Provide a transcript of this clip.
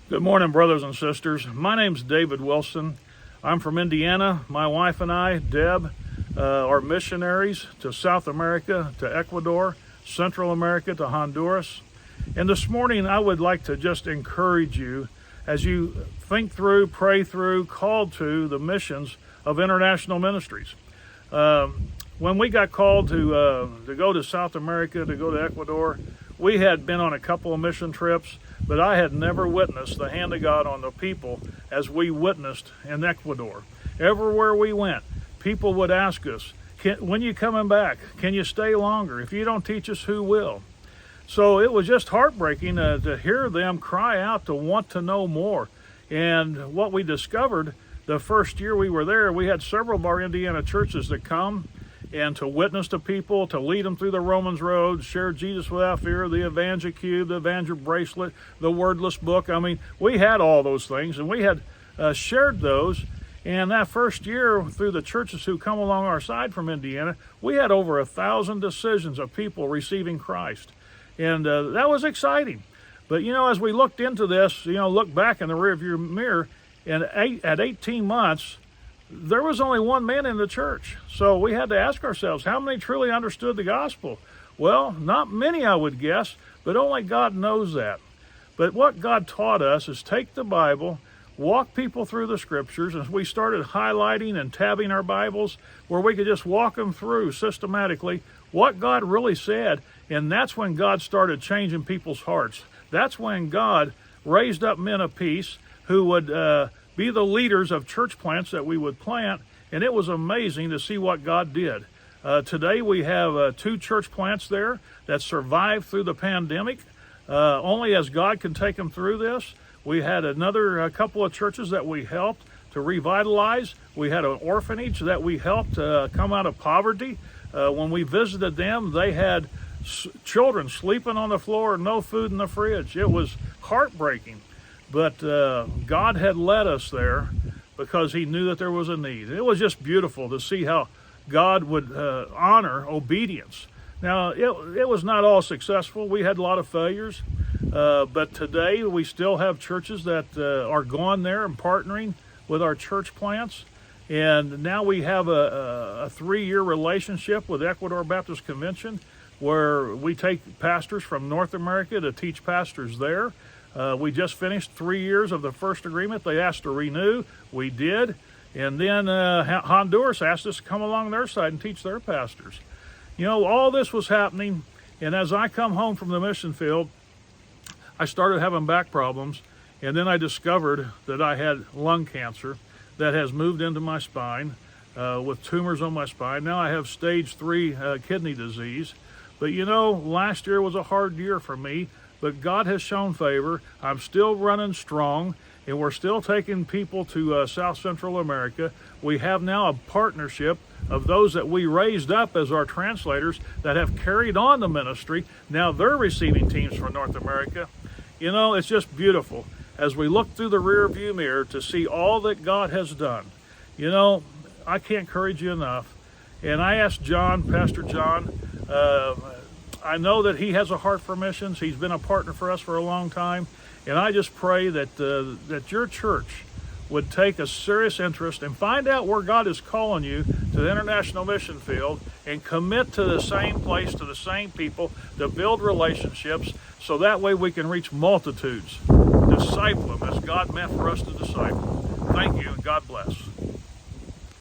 Good morning, brothers and sisters. My name's David Wilson. I'm from Indiana. My wife and I, Deb, are missionaries to South America, to Ecuador, Central America, to Honduras. And this morning, I would like to just encourage you as you think through, pray through, call to the missions of international ministries. When we got called to go to South America, to go to Ecuador, we had been on a couple of mission trips, but I had never witnessed the hand of God on the people as we witnessed in Ecuador. Everywhere we went, people would ask us, when you coming back? Can you stay longer? If you don't teach us, who will? So it was just heartbreaking to hear them cry out to want to know more. And what we discovered the first year we were there, we had several of our Indiana churches that come and to witness to people, to lead them through the Romans road, share Jesus without fear, the Evangel Cube, the Evangel Bracelet, the Wordless Book. I mean, we had all those things, and we had shared those. And that first year, through the churches who come along our side from Indiana, we had over 1,000 decisions of people receiving Christ. And that was exciting. But, as we looked into this, look back in the rearview mirror, and at 18 months, there was only one man in the church. So we had to ask ourselves, how many truly understood the gospel? Well, not many, I would guess, but only God knows that. But what God taught us is take the Bible, walk people through the scriptures, and we started highlighting and tabbing our Bibles where we could just walk them through systematically what God really said. And that's when God started changing people's hearts. That's when God raised up men of peace who would be the leaders of church plants that we would plant, and it was amazing to see what God did. Today we have 2 church plants there that survived through the pandemic, only as God can take them through this. We had another couple of churches that we helped to revitalize. We had an orphanage that we helped come out of poverty. When we visited them, they had children sleeping on the floor, no food in the fridge. It was heartbreaking. But God had led us there because he knew that there was a need. It was just beautiful to see how God would honor obedience. Now, it was not all successful. We had a lot of failures. But today we still have churches that are going there and partnering with our church plants. And now we have a 3-year relationship with Ecuador Baptist Convention where we take pastors from North America to teach pastors there. We just finished 3 years of the first agreement. They asked to renew. We did. And then Honduras asked us to come along their side and teach their pastors. All this was happening. And as I come home from the mission field, I started having back problems. And then I discovered that I had lung cancer that has moved into my spine with tumors on my spine. Now I have stage 3 kidney disease. But last year was a hard year for me. But God has shown favor. I'm still running strong, and we're still taking people to South Central America. We have now a partnership of those that we raised up as our translators that have carried on the ministry. Now they're receiving teams from North America. It's just beautiful as we look through the rear view mirror to see all that God has done. I can't encourage you enough. And I asked John, Pastor John, I know that he has a heart for missions. He's been a partner for us for a long time. And I just pray that your church would take a serious interest and find out where God is calling you to the international mission field and commit to the same place, to the same people, to build relationships so that way we can reach multitudes. Disciple them as God meant for us to disciple. Thank you and God bless.